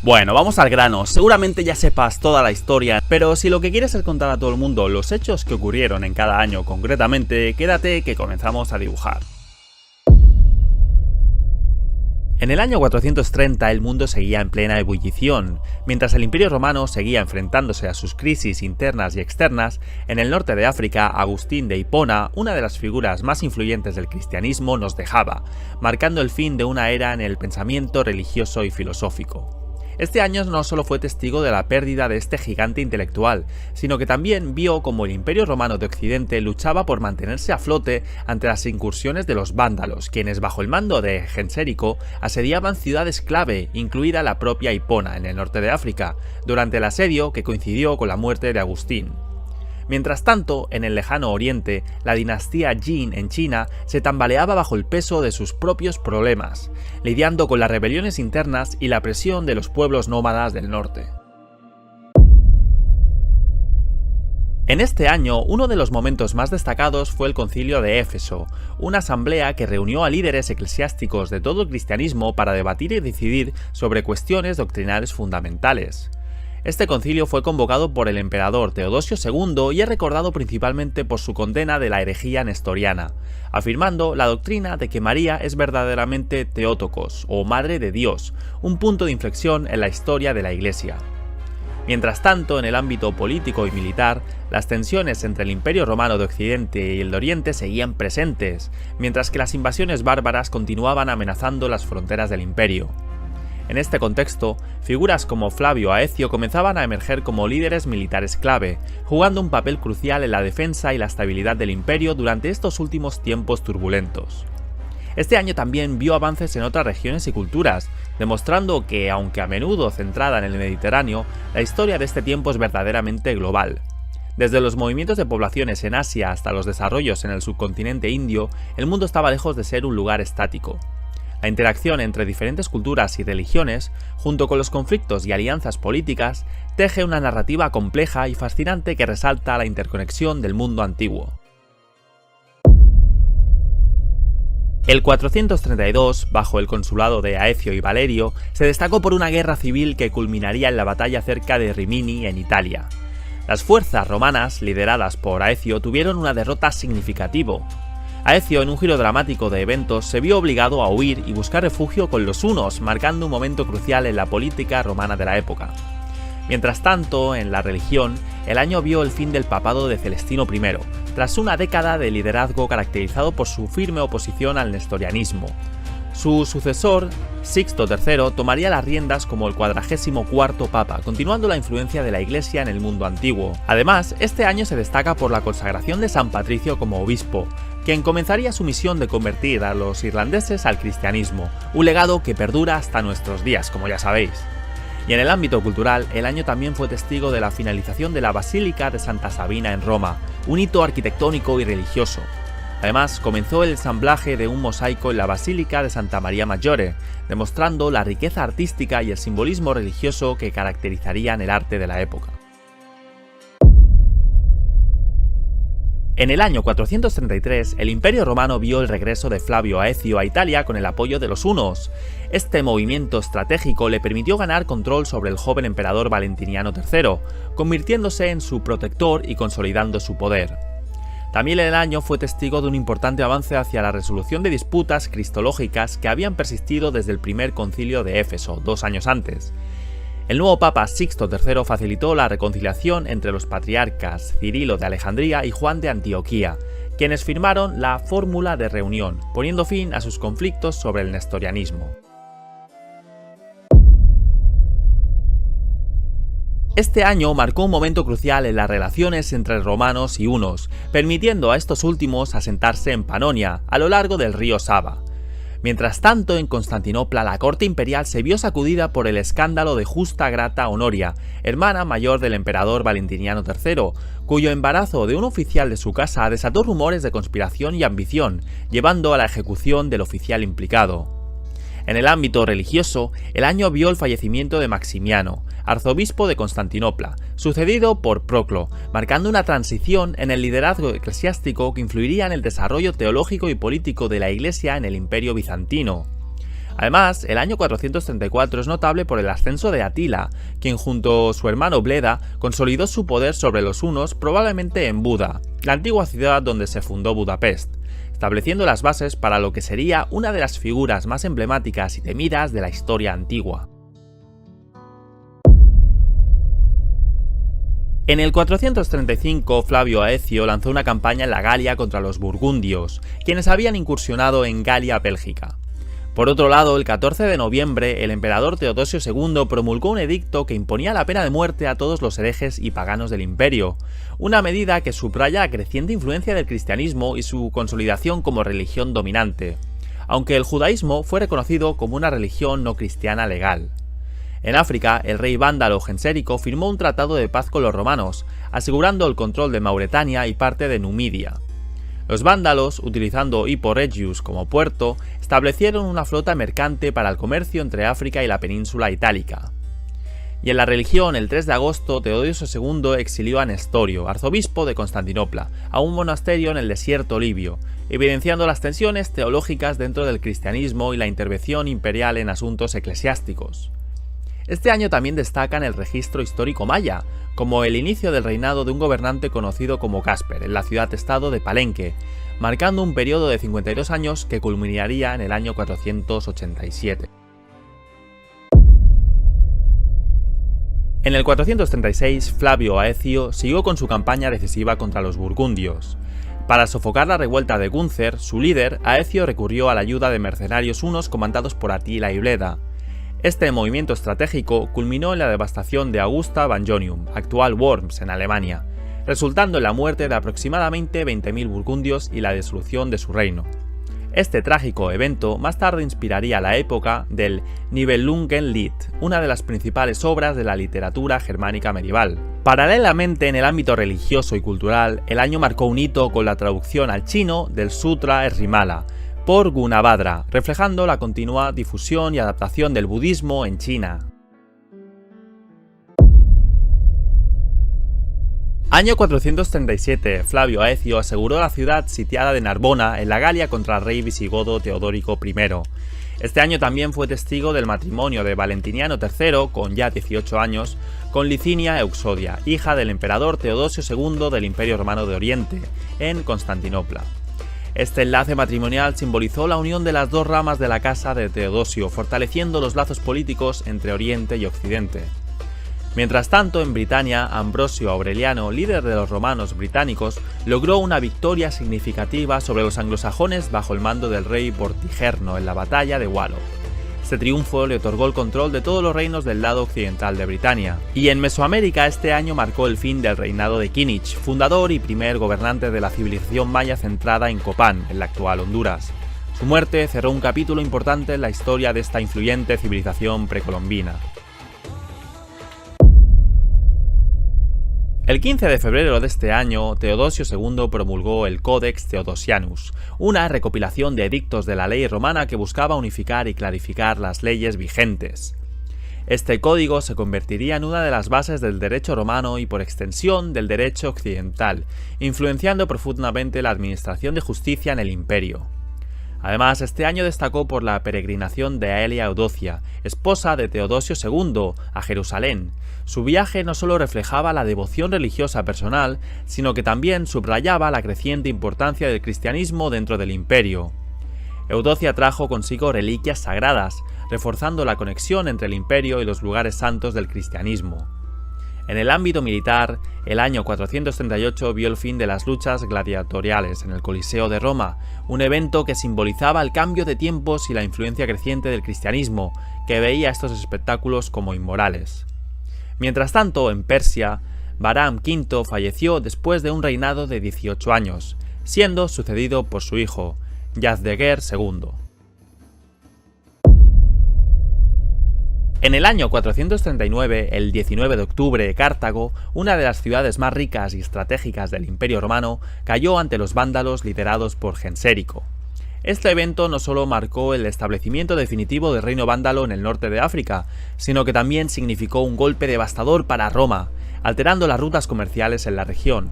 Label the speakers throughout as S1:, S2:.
S1: Bueno, vamos al grano. Seguramente ya sepas toda la historia, pero si lo que quieres es contar a todo el mundo los hechos que ocurrieron en cada año concretamente, quédate que comenzamos a dibujar. En el año 430 el mundo seguía en plena ebullición. Mientras el Imperio Romano seguía enfrentándose a sus crisis internas y externas, en el norte de África, Agustín de Hipona, una de las figuras más influyentes del cristianismo, nos dejaba, marcando el fin de una era en el pensamiento religioso y filosófico. Este año no solo fue testigo de la pérdida de este gigante intelectual, sino que también vio cómo el Imperio Romano de Occidente luchaba por mantenerse a flote ante las incursiones de los vándalos, quienes bajo el mando de Gensérico asediaban ciudades clave, incluida la propia Hipona en el norte de África, durante el asedio que coincidió con la muerte de Agustín. Mientras tanto, en el lejano oriente, la dinastía Jin en China se tambaleaba bajo el peso de sus propios problemas, lidiando con las rebeliones internas y la presión de los pueblos nómadas del norte. En este año, uno de los momentos más destacados fue el Concilio de Éfeso, una asamblea que reunió a líderes eclesiásticos de todo el cristianismo para debatir y decidir sobre cuestiones doctrinales fundamentales. Este concilio fue convocado por el emperador Teodosio II y es recordado principalmente por su condena de la herejía nestoriana, afirmando la doctrina de que María es verdaderamente Theotokos, o Madre de Dios, un punto de inflexión en la historia de la Iglesia. Mientras tanto, en el ámbito político y militar, las tensiones entre el Imperio Romano de Occidente y el de Oriente seguían presentes, mientras que las invasiones bárbaras continuaban amenazando las fronteras del imperio. En este contexto, figuras como Flavio Aecio comenzaban a emerger como líderes militares clave, jugando un papel crucial en la defensa y la estabilidad del imperio durante estos últimos tiempos turbulentos. Este año también vio avances en otras regiones y culturas, demostrando que, aunque a menudo centrada en el Mediterráneo, la historia de este tiempo es verdaderamente global. Desde los movimientos de poblaciones en Asia hasta los desarrollos en el subcontinente indio, el mundo estaba lejos de ser un lugar estático. La interacción entre diferentes culturas y religiones, junto con los conflictos y alianzas políticas, teje una narrativa compleja y fascinante que resalta la interconexión del mundo antiguo. El 432, bajo el consulado de Aecio y Valerio, se destacó por una guerra civil que culminaría en la batalla cerca de Rimini, en Italia. Las fuerzas romanas, lideradas por Aecio, tuvieron una derrota significativa. Aecio, en un giro dramático de eventos, se vio obligado a huir y buscar refugio con los hunos, marcando un momento crucial en la política romana de la época. Mientras tanto, en la religión, el año vio el fin del papado de Celestino I, tras una década de liderazgo caracterizado por su firme oposición al nestorianismo. Su sucesor, Sixto III, tomaría las riendas como el 44º papa, continuando la influencia de la Iglesia en el mundo antiguo. Además, este año se destaca por la consagración de San Patricio como obispo, quien comenzaría su misión de convertir a los irlandeses al cristianismo, un legado que perdura hasta nuestros días, como ya sabéis. Y en el ámbito cultural, el año también fue testigo de la finalización de la Basílica de Santa Sabina en Roma, un hito arquitectónico y religioso. Además, comenzó el ensamblaje de un mosaico en la Basílica de Santa María Maggiore, demostrando la riqueza artística y el simbolismo religioso que caracterizarían el arte de la época. En el año 433, el Imperio Romano vio el regreso de Flavio Aecio a Italia con el apoyo de los hunos. Este movimiento estratégico le permitió ganar control sobre el joven emperador Valentiniano III, convirtiéndose en su protector y consolidando su poder. También el año fue testigo de un importante avance hacia la resolución de disputas cristológicas que habían persistido desde el primer concilio de Éfeso, 2 años antes. El nuevo papa Sixto III facilitó la reconciliación entre los patriarcas Cirilo de Alejandría y Juan de Antioquía, quienes firmaron la Fórmula de Reunión, poniendo fin a sus conflictos sobre el nestorianismo. Este año marcó un momento crucial en las relaciones entre romanos y hunos, permitiendo a estos últimos asentarse en Panonia, a lo largo del río Sava. Mientras tanto, en Constantinopla, la corte imperial se vio sacudida por el escándalo de Justa Grata Honoria, hermana mayor del emperador Valentiniano III, cuyo embarazo de un oficial de su casa desató rumores de conspiración y ambición, llevando a la ejecución del oficial implicado. En el ámbito religioso, el año vio el fallecimiento de Maximiano, arzobispo de Constantinopla, sucedido por Proclo, marcando una transición en el liderazgo eclesiástico que influiría en el desarrollo teológico y político de la Iglesia en el Imperio bizantino. Además, el año 434 es notable por el ascenso de Atila, quien junto a su hermano Bleda consolidó su poder sobre los hunos probablemente en Buda, la antigua ciudad donde se fundó Budapest, estableciendo las bases para lo que sería una de las figuras más emblemáticas y temidas de la historia antigua. En el 435, Flavio Aecio lanzó una campaña en la Galia contra los burgundios, quienes habían incursionado en Galia Bélgica. Por otro lado, el 14 de noviembre, el emperador Teodosio II promulgó un edicto que imponía la pena de muerte a todos los herejes y paganos del imperio, una medida que subraya la creciente influencia del cristianismo y su consolidación como religión dominante, aunque el judaísmo fue reconocido como una religión no cristiana legal. En África, el rey vándalo Gensérico firmó un tratado de paz con los romanos, asegurando el control de Mauretania y parte de Numidia. Los vándalos, utilizando Hippo Regius como puerto, establecieron una flota mercante para el comercio entre África y la península itálica. Y en la religión, el 3 de agosto, Teodosio II exilió a Nestorio, arzobispo de Constantinopla, a un monasterio en el desierto libio, evidenciando las tensiones teológicas dentro del cristianismo y la intervención imperial en asuntos eclesiásticos. Este año también destaca en el registro histórico maya, como el inicio del reinado de un gobernante conocido como Casper en la ciudad-estado de Palenque, marcando un periodo de 52 años que culminaría en el año 487. En el 436, Flavio Aecio siguió con su campaña decisiva contra los burgundios. Para sofocar la revuelta de Gunther, su líder, Aecio recurrió a la ayuda de mercenarios hunos comandados por Atila y Bleda. Este movimiento estratégico culminó en la devastación de Augusta Vangonium, actual Worms, en Alemania, resultando en la muerte de aproximadamente 20.000 burgundios y la disolución de su reino. Este trágico evento más tarde inspiraría la época del Nibelungenlied, una de las principales obras de la literatura germánica medieval. Paralelamente, en el ámbito religioso y cultural, el año marcó un hito con la traducción al chino del Sutra Rimala por Gunabhadra, reflejando la continua difusión y adaptación del budismo en China. Año 437, Flavio Aecio aseguró la ciudad sitiada de Narbona en la Galia contra el rey visigodo Teodórico I. Este año también fue testigo del matrimonio de Valentiniano III, con ya 18 años, con Licinia Euxodia, hija del emperador Teodosio II del Imperio Romano de Oriente, en Constantinopla. Este enlace matrimonial simbolizó la unión de las dos ramas de la casa de Teodosio, fortaleciendo los lazos políticos entre Oriente y Occidente. Mientras tanto, en Britania, Ambrosio Aureliano, líder de los romanos británicos, logró una victoria significativa sobre los anglosajones bajo el mando del rey Vortigerno en la batalla de Wallop. Este triunfo le otorgó el control de todos los reinos del lado occidental de Britania. Y en Mesoamérica, este año marcó el fin del reinado de Kinich, fundador y primer gobernante de la civilización maya centrada en Copán, en la actual Honduras. Su muerte cerró un capítulo importante en la historia de esta influyente civilización precolombina. El 15 de febrero de este año, Teodosio II promulgó el Codex Theodosianus, una recopilación de edictos de la ley romana que buscaba unificar y clarificar las leyes vigentes. Este código se convertiría en una de las bases del derecho romano y por extensión del derecho occidental, influenciando profundamente la administración de justicia en el imperio. Además, este año destacó por la peregrinación de Aelia Eudocia, esposa de Teodosio II, a Jerusalén. Su viaje no solo reflejaba la devoción religiosa personal, sino que también subrayaba la creciente importancia del cristianismo dentro del imperio. Eudocia trajo consigo reliquias sagradas, reforzando la conexión entre el imperio y los lugares santos del cristianismo. En el ámbito militar, el año 438 vio el fin de las luchas gladiatoriales en el Coliseo de Roma, un evento que simbolizaba el cambio de tiempos y la influencia creciente del cristianismo, que veía estos espectáculos como inmorales. Mientras tanto, en Persia, Bahram V falleció después de un reinado de 18 años, siendo sucedido por su hijo, Yazdegerd II. En el año 439, el 19 de octubre, Cartago, una de las ciudades más ricas y estratégicas del Imperio Romano, cayó ante los vándalos liderados por Gensérico. Este evento no solo marcó el establecimiento definitivo del reino vándalo en el norte de África, sino que también significó un golpe devastador para Roma, alterando las rutas comerciales en la región.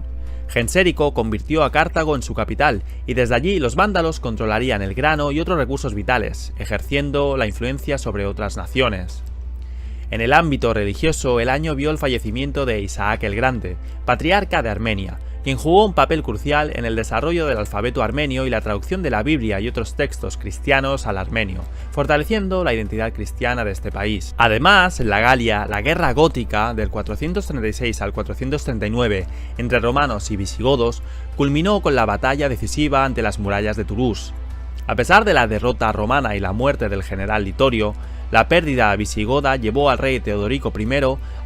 S1: Gensérico convirtió a Cartago en su capital, y desde allí los vándalos controlarían el grano y otros recursos vitales, ejerciendo la influencia sobre otras naciones. En el ámbito religioso, el año vio el fallecimiento de Isaac el Grande, patriarca de Armenia, quien jugó un papel crucial en el desarrollo del alfabeto armenio y la traducción de la Biblia y otros textos cristianos al armenio, fortaleciendo la identidad cristiana de este país. Además, en la Galia, la guerra gótica del 436 al 439 entre romanos y visigodos culminó con la batalla decisiva ante las murallas de Toulouse. A pesar de la derrota romana y la muerte del general Litorio, la pérdida visigoda llevó al rey Teodorico I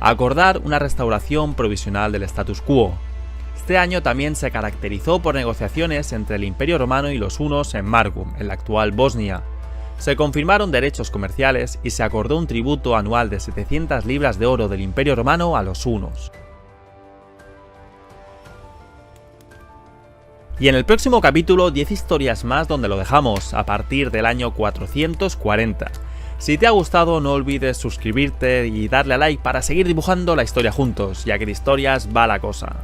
S1: a acordar una restauración provisional del status quo. Este año también se caracterizó por negociaciones entre el Imperio Romano y los hunos en Margum, en la actual Bosnia. Se confirmaron derechos comerciales y se acordó un tributo anual de 700 libras de oro del Imperio Romano a los hunos. Y en el próximo capítulo 10 historias más donde lo dejamos, a partir del año 440. Si te ha gustado no olvides suscribirte y darle a like para seguir dibujando la historia juntos, ya que de historias va la cosa.